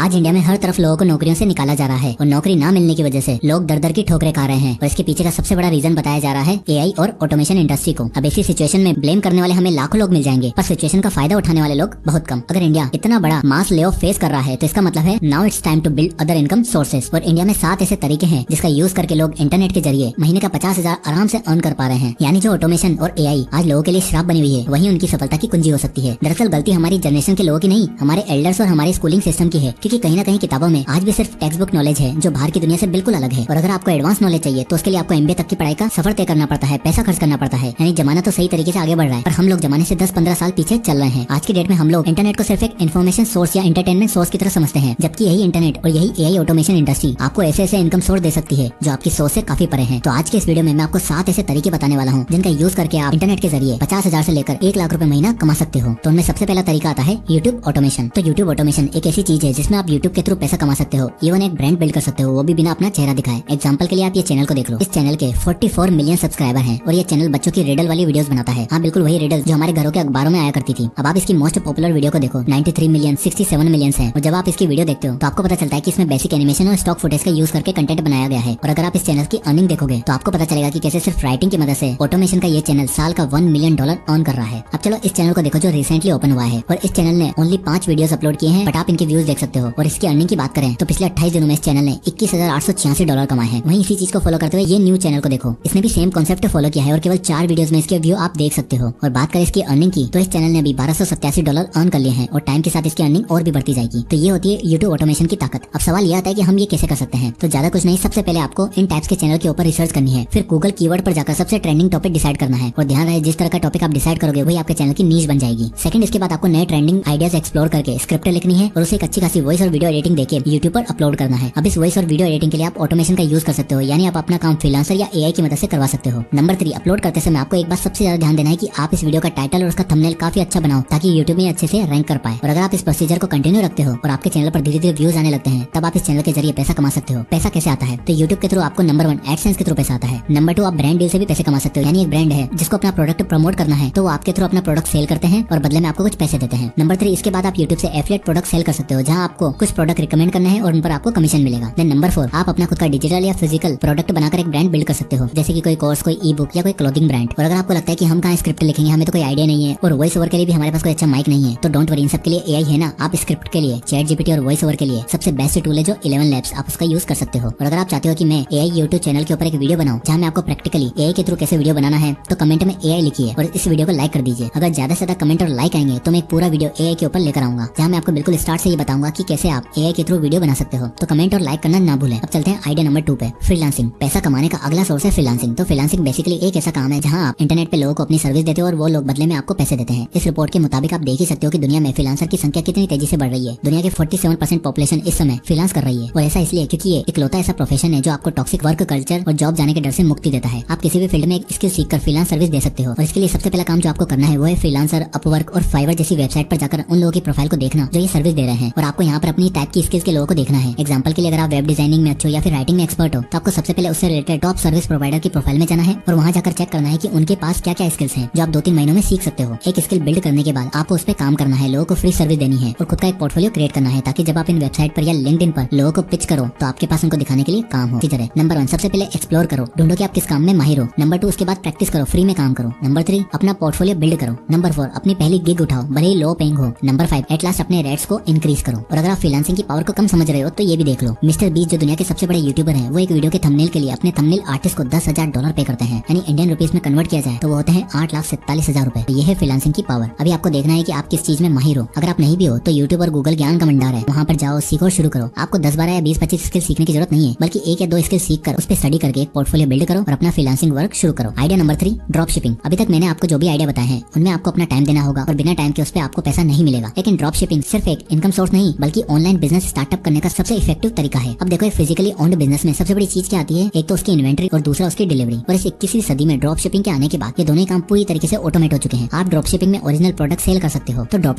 आज इंडिया में हर तरफ लोगों को नौकरियों से निकाला जा रहा है और नौकरी ना मिलने की वजह से लोग दर दर की ठोकरें खा रहे हैं और इसके पीछे का सबसे बड़ा रीजन बताया जा रहा है एआई और ऑटोमेशन इंडस्ट्री को। अब ऐसी सिचुएशन में ब्लेम करने वाले हमें लाखों लोग मिल जाएंगे पर सिचुएशन का फायदा उठाने वाले लोग बहुत कम। अगर इंडिया इतना बड़ा मास ले ऑफ फेस कर रहा है तो इसका मतलब है now it's time to build other income sources. और इंडिया में 7 ऐसे तरीके हैं जिसका यूज करके लोग इंटरनेट के जरिए महीने का 50,000 आराम से अर्न कर पा रहे हैं। यानी जो ऑटोमेशन और एआई आज लोगों के लिए श्राप बनी हुई है वही उनकी सफलता की कुंजी हो सकती है। दरअसल गलती हमारी जनरेशन के लोगों की नहीं, हमारे एल्डर्स और हमारे स्कूलिंग सिस्टम की है, क्योंकि कहीं ना कहीं किताबों में आज भी सिर्फ टेक्स्ट बुक नॉलेज है जो बाहर की दुनिया से बिल्कुल अलग है। और अगर आपको एडवांस नॉलेज चाहिए तो उसके लिए आपको एमबीए तक की पढ़ाई का सफर तय करना पड़ता है, पैसा खर्च करना पड़ता है। यानी जमाना तो सही तरीके से आगे बढ़ रहा है पर हम लोग जमाने से 10-15 साल पीछे चल रहे हैं। आज की डेट में हम लोग इंटरनेट को सिर्फ एक इन्फॉर्मेशन सोर्स या एंटरटेनमेंट सोर्स की तरह समझते हैं, जबकि यही इंटरनेट और यही एआई ऑटोमेशन इंडस्ट्री आपको ऐसे ऐसे इनकम सोर्स दे सकती है जो आपकी सोच से काफी परे हैं। तो आज के इस वीडियो में मैं आपको 7 ऐसे तरीके बताने वाला हूँ जिनका यूज करके आप इंटरनेट के जरिए 50,000 से लेकर 1 लाख रुपए महीना कमा सकते हो। तो उनमें सबसे पहला तरीका आता है यूट्यूब ऑटोमेशन। तो यूट्यूब ऑटोमेशन एक ऐसी चीज है जिसमें आप यूट्यूब के थ्रू पैसा कमा सकते हो, इवन एक ब्रांड बिल्ड कर सकते हो, वो भी बिना अपना चेहरा दिखाए। एग्जांपल के लिए आप ये चैनल को देख लो। इस चैनल के 44 मिलियन सब्सक्राइबर हैं और ये चैनल बच्चों की रिडल वाली वीडियोस बनाता है। हाँ बिल्कुल वही रिडल जो हमारे घरों के अखबारों में आया करती थी। अब आप इसकी मोस्ट पॉपुलर वीडियो को देखो, 93 मिलियन 67 मिलियन है। और जब आप इसकी वीडियो देखते हो तो आपको पता चलता है कि इसमें बेसिक एनिमेशन और स्टॉक फुटेज का यूज करके कंटेंट बनाया गया है। और अगर आप इस चैनल की अर्निंग देखोगे तो आपको पता चलेगा कि कैसे सिर्फ राइटिंग की मदद से ऑटोमेशन का ये चैनल साल का $1 मिलियन अर्न कर रहा है। अब चलो इस चैनल को देखो जो रिसेंटली ओपन हुआ है और इस चैनल ने ओनली 5 वीडियोस अपलोड किए हैं बट आप इनके व्यूज देख सकते हो। और इसकी अर्निंग की बात करें तो पिछले 28 दिनों में इस चैनल ने $21,886 कमाए हैं। वहीं इसी चीज को फॉलो करते हुए ये न्यू चैनल को देखो, इसने भी सेम कॉन्सेप्ट फॉलो किया है और केवल 4 वीडियोस में इसके व्यू आप देख सकते हो। और बात करें इसकी अर्निंग की तो इस चैनल ने अभी $1,287 अर्न कर लिए हैं और टाइम के साथ इसकी अर्निंग और भी बढ़ती जाएगी। तो ये होती है यूट्यूब ऑटोमेशन की ताकत। अब सवाल ये आता है कि हम ये कैसे कर सकते हैं। तो ज्यादा कुछ नहीं, सबसे पहले आपको इन टाइप्स के चैनल के ऊपर रिसर्च करनी है, फिर गूगल कीवर्ड पर जाकर सबसे ट्रेंडिंग टॉपिक डिसाइड करना है। और ध्यान रहे जिस तरह का टॉपिक आप डिसाइड करोगे वही आपके चैनल की नीश बन जाएगी। सेकंड, इसके बाद आपको नए ट्रेंडिंग आइडियाज एक्सप्लोर करके स्क्रिप्ट लिखनी है और उसे एक अच्छी खासी वॉइस और वीडियो एडिटिंग देके यूट्यूब पर अपलोड करना है। अब इस वॉइस और वीडियो एडिटिंग के लिए आप ऑटोमेशन का यूज कर सकते हो, यानी आप अपना काम फ्रीलांसर या एआई की मदद से करवा सकते हो। नंबर 3, अपलोड करते समय आपको एक बात सबसे ज्यादा ध्यान देना है कि आप इस वीडियो का टाइटल और उसका थंबनेल काफी अच्छा बनाओ ताकि यूट्यूब में अच्छे से रैंक कर पाए। और अगर आप इस प्रोसीजर को कंटिन्यू रखते हो और आपके चैनल पर धीरे धीरे व्यूज आने लगते हैं तब आप इस चैनल के जरिए पैसा कमा सकते हो। पैसा कैसे आता है तो यूट्यूब के थ्रू आपको नंबर 1 एडसेंस के थ्रू पैसा आता है। नंबर 2, आप ब्रांड डील से भी पैसे कमा सकते हो, यानी एक ब्रांड है जिसको अपना प्रोडक्ट प्रमोट करना है तो वो आपके थ्रू अपना प्रोडक्ट सेल करते हैं और बदले में आपको कुछ पैसे देते हैं। नंबर 3, इसके बाद आप यूट्यूब से एफिलिएट प्रोडक्ट सेल कर सकते हो जहां आपको कुछ प्रोडक्ट रिकमेंड करना है और उन पर आपको कमीशन मिलेगा। देन नंबर 4, आप अपना खुद का डिजिटल या फिजिकल प्रोडक्ट बनाकर एक ब्रांड बिल्ड कर सकते हो, जैसे कि कोई कोर्स, कोई ई बुक या कोई क्लोथिंग ब्रांड। और अगर आपको लगता है कि हम कहाँ स्क्रिप्ट लिखेंगे, हमें तो कोई आइडिया नहीं है और वॉइस ओवर के लिए भी हमारे पास कोई अच्छा माइक नहीं है, तो डोंट वरी, इन सब के लिए एआई है ना। आप स्क्रिप्ट के लिए चैट जीपीटी और वॉइस ओवर के लिए सबसे बेस्ट टूल है जो 11 लैब्स, आप उसका यूज कर सकते हो। और अगर आप चाहते हो कि मैं एआई यूट्यूब चैनल के ऊपर एक वीडियो बनाऊं जहां मैं आपको प्रैक्टिकली एआई के थ्रू कैसे वीडियो बनाना है तो कमेंट में एआई लिखिए और इस वीडियो को लाइक कर दीजिए। अगर ज्यादा से ज्यादा कमेंट और लाइक आएंगे तो मैं एक पूरा वीडियो एआई के ऊपर लेकर आऊंगा जहां मैं आपको बिल्कुल स्टार्ट से ये बताऊंगा कि कैसे आप एआई के थ्रू वीडियो बना सकते हो। तो कमेंट और लाइक करना ना भूलें। अब चलते हैं आइडिया नंबर 2 पे, फ्रीलांसिंग। पैसा कमाने का अगला सोर्स है फ्रीलांसिंग। तो फ्रीलांसिंग बेसिकली एक ऐसा काम है जहां आप इंटरनेट पे लोगों को अपनी सर्विस देते हो और वो लोग बदले में आपको पैसे देते हैं। इस रिपोर्ट के मुताबिक आप देख ही सकते हो कि दुनिया में फ्रीलांसर की संख्या कितनी तेजी से बढ़ रही है। दुनिया की 47% पॉपुलेशन इस समय फ्रीलांस कर रही है और ऐसा इसलिए क्योंकि ये इकलौता ऐसा प्रोफेशन है जो आपको टॉक्सिक वर्क कल्चर और जॉब जाने के डर से मुक्ति देता है। आप किसी भी फील्ड में एक स्किल सीखकर फ्रीलांस सर्विस दे सकते हो और इसके लिए सबसे पहला काम जो आपको करना है वो है फ्रीलांसर, अपवर्क और फाइवर जैसी वेबसाइट पर जाकर उन लोगों की प्रोफाइल को देखना जो ये सर्विस दे रहे हैं और आपको यहाँ पर अपनी टाइप की स्किल्स के लोगों को देखना है। एग्जांपल के लिए अगर आप वेब डिजाइनिंग में अच्छे हो या फिर राइटिंग में एक्सपर्ट हो तो आपको सबसे पहले उससे रिलेटेड टॉप सर्विस प्रोवाइडर की प्रोफाइल में जाना है और वहाँ जाकर चेक करना है कि उनके पास क्या क्या स्किल्स हैं जो आप 2-3 महीनों में सीख सकते हो। एक स्किल बिल्ड करने के बाद आपको उस पर काम करना है, लोगों को फ्री सर्विस देनी है और खुद का एक पोर्टफोलियो क्रिएट करना है ताकि जब आप इन वेबसाइट पर या लिंक्डइन पर लोगों को पिच करो तो आपके पास उनको दिखाने के लिए काम हो। नंबर 1, सबसे पहले एक्सप्लोर करो, ढूंढो कि आप किस काम में माहिर हो। नंबर 2, उसके बाद प्रैक्टिस करो, फ्री में काम करो। नंबर 3, अपना पोर्टफोलियो बिल्ड करो। नंबर 4, अपनी पहली गिग उठाओ भले ही लो पेइंग हो। नंबर 5, एट लास्ट अपने रेट्स को इंक्रीज करो। और अगर आप फ्रीलांसिंग की पावर को कम समझ रहे हो तो ये भी देख लो, मिस्टर बीस्ट जो दुनिया के सबसे बड़े यूट्यूबर हैं वो एक वीडियो के थंबनेल के लिए अपने थंबनेल आर्टिस्ट को $10,000 पे करते हैं, यानी इंडियन रुपीस में कन्वर्ट किया जाए तो वो होते हैं 8,47,000 रुपए। ये है फ्रीलांसिंग की पावर। अभी आपको देखना है कि आप किस चीज में माहिर हो। अगर आप नहीं भी हो तो यूट्यूब और गूगल ज्ञान का भंडार है, वहाँ पर जाओ, सीखो, शुरू करो। आपको 10-12 या 20-25 स्किल सीखने की जरूरत नहीं है, बल्कि 1 या 2 स्किल सीख कर उस पर स्टडी करके एक पोर्टफोलियो बिल्ड करो और अपना फ्रीलांसिंग वर्क शुरू करो। Idea number 3, drop shipping. अभी तक मैंने आपको जो भी आइडिया बताए हैं उनमें आपको अपना टाइम देना होगा और बिना टाइम के उस पर आपको पैसा नहीं मिलेगा। लेकिन ड्रॉप शिपिंग सिर्फ एक इनकम सोर्स नहीं बल्कि ऑनलाइन बिजनेस स्टार्टअप करने का सबसे इफेक्टिव तरीका है। अब देखो, एक फिजिकली ओन्ड बिजनेस में सबसे बड़ी चीज क्या आती है, एक तो उसकी इन्वेंट्री और दूसरा उसकी डिलीवरी। और इस 21वीं सदी में ड्रॉप शिपिंग के आने के बाद ये दोनों काम पूरी तरीके से ऑटोमेट हो चुके हैं। आप ड्रॉप शिपिंग में ओरिजिनल प्रोडक्ट सेल कर सकते हो। तो ड्रॉप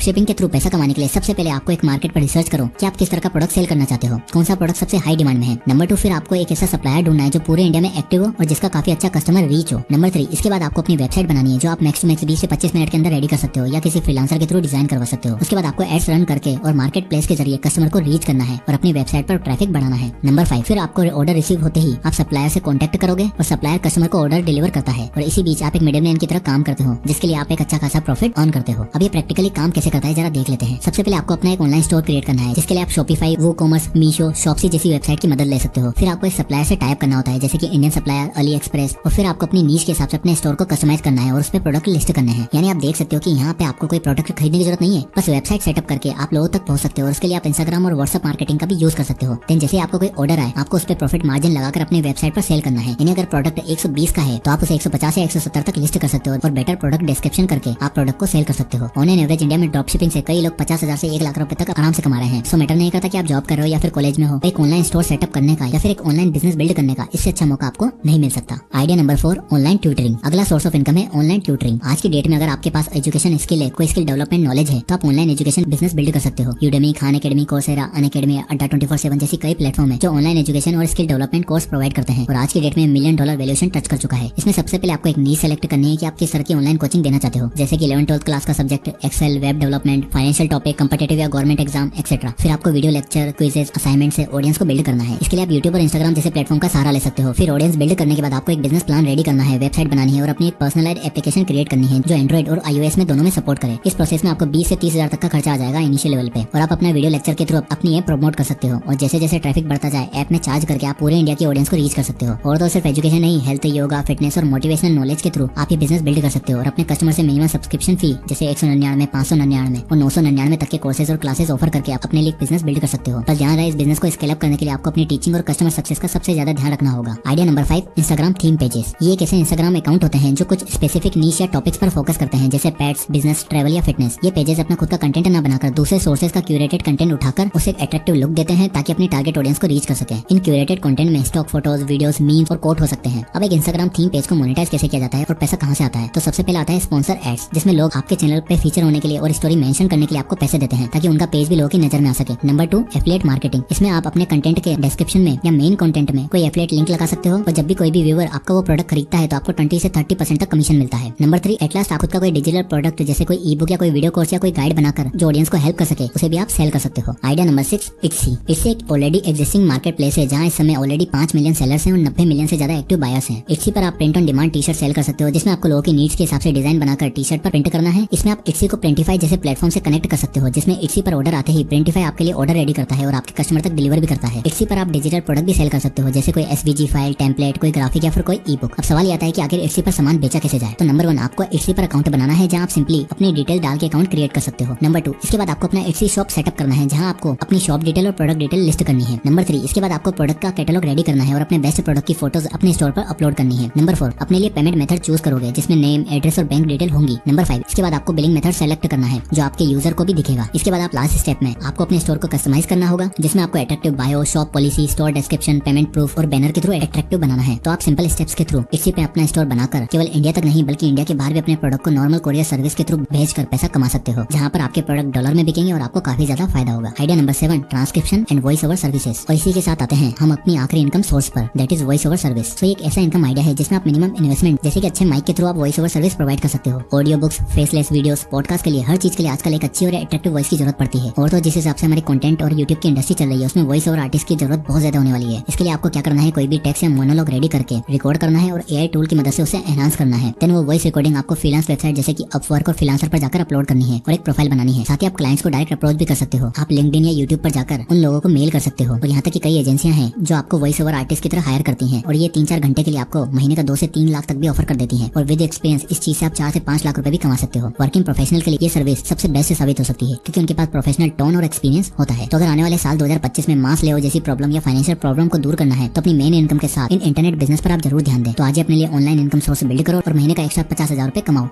शिपिंग के थ्रू पैसा कमाने के लिए सबसे पहले आपको एक मार्केट पर रिसर्च करो कि आप किस तरह का प्रोडक्ट सेल करना चाहते हो, कौन सा प्रोडक्ट सबसे हाई डिमांड में है। नंबर 2, फिर आपको एक ऐसा सप्लायर ढूंढना है जो पूरे इंडिया में एक्टिव हो और जिसका काफी अच्छा कस्टमर रीच हो। नंबर 3, इसके बाद आपको अपनी वेबसाइट बनानी है जो आप मैक्स टू मैक्स 20 से 25 मिनट के अंदर रेडी कर सकते हो या किसी फ्रीलांसर के थ्रू डिजाइन करवा सकते हो। उसके बाद आपको एड्स रन करके और मार्केट प्लेस के जरिए कस्टमर को रीच करना है और अपनी वेबसाइट पर ट्रैफिक बढ़ाना है। नंबर 5, फिर आपको ऑर्डर रिसीव होते ही आप सप्लायर से कांटेक्ट करोगे और सप्लायर कस्टमर को ऑर्डर डिलीवर करता है और इसी बीच आप एक मिडलमैन की तरह काम करते हो, जिसके लिए आप एक अच्छा खासा प्रॉफिट अर्न करते हो। अब ये प्रैक्टिकली काम कैसे करता है जरा देख लेते हैं। सबसे पहले आपको अपना एक ऑनलाइन स्टोर क्रिएट करना है, जिसके लिए आप शॉपिफाई, वूकॉमर्स, मीशो, शॉप्सी जैसी वेबसाइट की मदद ले सकते हो। फिर आपको इस सप्लायर से टाइप करना होता है, जैसे कि इंडियन सप्लायर, अली एक्सप्रेस, और फिर आपको अपनी नीश के हिसाब से अपने स्टोर को कस्टमाइज करना है और उस पर प्रोडक्ट लिस्ट करने हैं। यानी आप देख सकते हो कि यहाँ पे आपको कोई प्रोडक्ट खरीदने की जरूरत नहीं है, बस वेबसाइट सेटअप करके आप लोगों तक पहुंच सकते हो और उसके लिए आप इंस्टाग्राम और व्हाट्सएप मार्केटिंग का भी यूज कर सकते हो। देन जैसे आपको कोई ऑर्डर आए, आपको उस पर प्रॉफिट मार्जिन लगाकर अपनी वेबसाइट पर सेल करना है। यानी अगर प्रोडक्ट 120 का है तो आप उसे 150 या 170 तक लिस्ट कर सकते हो और बेटर प्रोडक्ट डिस्क्रिप्शन करके आप प्रोडक्ट को सेल कर सकते हो। ऑन एन एवरेज इंडिया में ड्रॉप शिपिंग से कई लोग 50,000 से 1 लाख रुपए तक आराम से कमा रहे हैं। सो मैटर नहीं करता कि आप जॉब कर रहे हो या फिर कॉलेज में हो, एक ऑनलाइन स्टोर सेटअप करने का या फिर एक ऑनलाइन बिजनेस बिल्ड करने का इससे अच्छा मौका आपको नहीं मिल सकता। Idea number 4, online tutoring. अगला सोर्स ऑफ इनकम है ऑनलाइन ट्यूटरिंग। आज की डेट में अगर आपके पास एजुकेशन स्किल है, कोई स्किल डेवलपमेंट नॉलेज है, तो आप ऑनलाइन एजुकेशन बिजनेस बिल्ड कर सकते हो। Udemy, Khan academy, Coursera, Unacademy, अड्डा 24/7 जैसी कई प्लेटफॉर्म है जो ऑनलाइन एजुकेशन और स्किल डेवलपमेंट कोर्स प्रोवाइड करते हैं और आज की डेट में $1 मिलियन वैल्यूएशन टच कर चुका है। इसमें सबसे पहले आपको एक नीश सेलेक्ट करनी है कि आप किस तरह की ऑनलाइन कोचिंग देना चाहते हो, जैसे कि 11th-12th क्लास का subject, Excel, web development, financial topic, competitive या गवर्नमेंट एग्जाम एक्सेट्रा। फिर आपको वीडियो लेक्चर, क्विजेस, असाइनमेंट से ऑडियंस को बिल्ड करना है। इसके लिए आप यूट्यूब और इंस्टाग्राम जैसे प्लेटफॉर्म का सहारा ले सकते हो। फिर ऑडियंस बिल्ड करने के बाद आपको एक बिजनेस प्लान रेडी करना है, वेबसाइट बनानी है और अपनी एक पर्सनलाइज्ड एप्लीकेशन क्रिएट करनी है जो एंड्रॉइड और iOS में दोनों में सपोर्ट करे। इस प्रोसेस में आपको 20 से 30 हजार तक का खर्चा आ जाएगा इनिशियल लेवल पे और आप अपना वीडियो लेक्चर के थ्रू अपनी ऐप प्रमोट कर सकते हो और जैसे जैसे ट्रैफिक बढ़ता जाए ऐप में चार्ज करके आप पूरे इंडिया की ऑडियंस को रीच कर सकते हो। और तो सिर्फ एजुकेशन नहीं, हेल्थ, योगा, फिटनेस और मोटिवेशनल नॉलेज के थ्रू आप ये बिजनेस बिल्ड कर सकते हो और अपने कस्टमर से मिनिमम सब्सक्रिप्शन फी जैसे 199, 599 और 999 तक के कोर्सेज और क्लासेस ऑफर करके आप अपने लिए बिजनेस बिल्ड कर सकते हो। बस ध्यान रहे, इस बिजनेस को स्केल अप करने के लिए आपको अपनी टीचिंग और कस्टमर सक्सेस का सबसे ज्यादा ध्यान रखना होगा। Idea number 5, Instagram theme pages. ये एक ऐसे इंस्टाग्राम अकाउंट होते हैं जो कुछ स्पेसिफिक नीश या टॉपिक्स पर फोकस करते हैं, जैसे पेट्स, बिजनेस, ट्रैवल या फिटनेस। ये पेजेस अपना खुद का कंटेंट न बनाकर दूसरे सोर्सेज का क्यूरेटेड कंटेंट उठाकर उसे एक अट्रैक्टिव लुक देते हैं ताकि अपनी टारगेट ऑडियंस को रीच कर सके। इन क्यूरेटेड कंटेंट में स्टॉक फोटोज, वीडियोस, मीम्स और कोट हो सकते हैं। अब एक इंस्टाग्राम थीम पेज को मोनेटाइज कैसे किया जाता है और पैसा कहां से आता है, तो सबसे पहले आता है स्पॉन्सर एड्स, जिसमें लोग आपके चैनल पे फीचर होने के लिए और स्टोरी मेंशन करने के लिए आपको पैसे देते हैं ताकि उनका पेज भी लोगों की नजर में आ सके। Number 2, affiliate marketing. इसमें आप अपने कंटेंट के डिस्क्रिप्शन में या मेन कंटेंट में कोई एफिलिएट लिंक लगा सकते हो और जब भी कोई भी व्यूअर आपका वो प्रोडक्ट खरीदता है तो आपको 20 से 30% तक कमीशन मिलता है। नंबर 3, एटलास्ट आप खुद का कोई डिजिटल प्रोडक्ट जैसे कोई ई बुक या कोई वीडियो कोर्स या कोई गाइड बनाकर जो ऑडियंस को हेल्प कर सके उसे भी आप सेल कर सकते हो। Idea number 6, इट्सी। इट्सी एक ऑलरेडी एग्जिस्टिंग मार्केट प्लेस है जहाँ इस समय ऑलरेडी 5 मिलियन सेलर्स हैं और 90 मिलियन से ज्यादा एक्टिव बायर्स हैं। इट्सी पर आप print on demand T shirt sale कर सकते हो, जिसमें आपको लोगों की नीड्स के हिसाब से डिजाइन बनाकर टी शर्ट पर प्रिंट करना है। इसमें आप इट्सी को प्रिंटिफाई जैसे प्लेटफॉर्म से कनेक्ट कर सकते हो, जिसमें इट्सी पर ऑर्डर आते ही प्रिंटिफाई आपके लिए ऑर्डर रेडी करता है और आपके कस्टमर तक डिलीवर भी करता है। इट्सी पर आप डिजिटल प्रोडक्ट भी सेल कर सकते हो, जैसे कोई एसवीजी फाइल, टेम्पलेट, कोई ग्राफिक या फिर कोई ई बुक। अब सवाल ये आता है कि आखिर इट्सी पर सामान बेचा कैसे जाए, तो नंबर 1, आपको इट्सी पर अकाउंट बनाना है जहाँ आप सिंपली अपनी डिटेल डाल के अकाउंट क्रिएट कर सकते हो। नंबर 2, इसके बाद आपको अपना इट्सी शॉप सेटअप करना है जहाँ आपको अपनी शॉप डिटेल और प्रोडक्ट डिटेल लिस्ट करनी है। नंबर 3, इसके बाद आपको प्रोडक्ट का कैटलॉग रेडी करना है और अपने बेस्ट प्रोडक्ट की फोटोज अपने स्टोर पर अपलोड करनी है। नंबर 4, अपने लिए पेमेंट मेथड चूज करोगे जिसमें नेम, एड्रेस और बैंक डिटेल होंगी। नंबर 5, इसके बाद आपको बिलिंग मेथड सेलेक्ट करना है जो आपके यूजर को भी दिखेगा। इसके बाद आप लास्ट स्टेप में आपको अपने स्टोर को कस्टमाइज करना होगा, जिसमें आपको attractive bio, shop policy, store description, payment proof और बैनर के थ्रू अट्रैक्टिव बनाना है। तो आप सिंपल स्टेप्स के थ्रू इसी पे अपना स्टोर बनाकर केवल इंडिया तक नहीं बल्कि इंडिया के बाहर भी अपने प्रोडक्ट को नॉर्मल कोरियर सर्विस के थ्रू भेजकर पैसा कमा सकते हो, जहाँ पर आपके प्रोडक्ट डॉलर में बिकेंगे और आपको काफी ज्यादा फायदा होगा। Idea number 7, transcription and voice over services. और इसी के साथ आते हैं हम अपनी आखिरी इनकम सोर्स पर, that is voice over service. तो एक ऐसा इनकम आइडिया है जिसमें आप मिनिमम इन्वेस्टमेंट जैसे कि अच्छे माइक के थ्रू आप वॉइस ओवर सर्विस प्रोवाइड कर सकते हो। Audio books, faceless videos, podcast के लिए हर चीज के लिए आजकल एक अच्छी और अट्रैक्टिव वॉइस की जरूरत पड़ती है। और तो जिस हिसाब से हमारी कंटेंट और यूट्यूब की इंडस्ट्री चल रही है उसमें वॉइस ओवर आर्टिस्ट की जरूरत बहुत ज्यादा होने वाली है। इसके लिए आपको क्या करना है, कोई भी टेक्स्ट या मोनोलॉग रेडी करके रिकॉर्ड करना है और एआई टूल की मदद से उसे एनहांस करना है। देन वो वॉइस रिकॉर्डिंग आपको फ्रीलांस वेबसाइट जैसे कि अपवर्क और फ्रीलांसर पर जाकर अपलोड करनी है और एक प्रोफाइल बनानी है। साथ ही आप क्लाइंट्स को डायरेक्ट अप्रोच भी कर सकते हो। आप लिंक्डइन या यूट्यूब पर जाकर उन लोगों को मेल कर सकते हो और यहाँ तक कि कई एजेंसियां हैं जो आपको वॉइस ओवर आर्टिस्ट की तरह हायर करती हैं और ये 3-4 घंटे के लिए आपको महीने का 2 से 3 लाख तक भी ऑफर कर देती हैं और विद एक्सपीरियंस इस चीज से आप 4 से 5 लाख रुपए भी कमा सकते हो। वर्किंग प्रोफेशनल के लिए ये सर्विस सबसे बेस्ट साबित हो सकती है क्योंकि उनके पास प्रोफेशनल टोन और एक्सपीरियंस होता है। तो अगर आने वाले साल 2025 में मास लेओ जैसी प्रॉब्लम या फाइनेंशियल प्रॉब्लम को दूर करना है तो अपनी मेन इनकम के साथ इन इंटरनेट बिजनेस पर आप जरूर ध्यान दें। तो आज ही अपने लिए ऑनलाइन इनकम सोर्स बिल्ड करो और महीने का एक्स्ट्रा 50,000 रुपए कमाओ।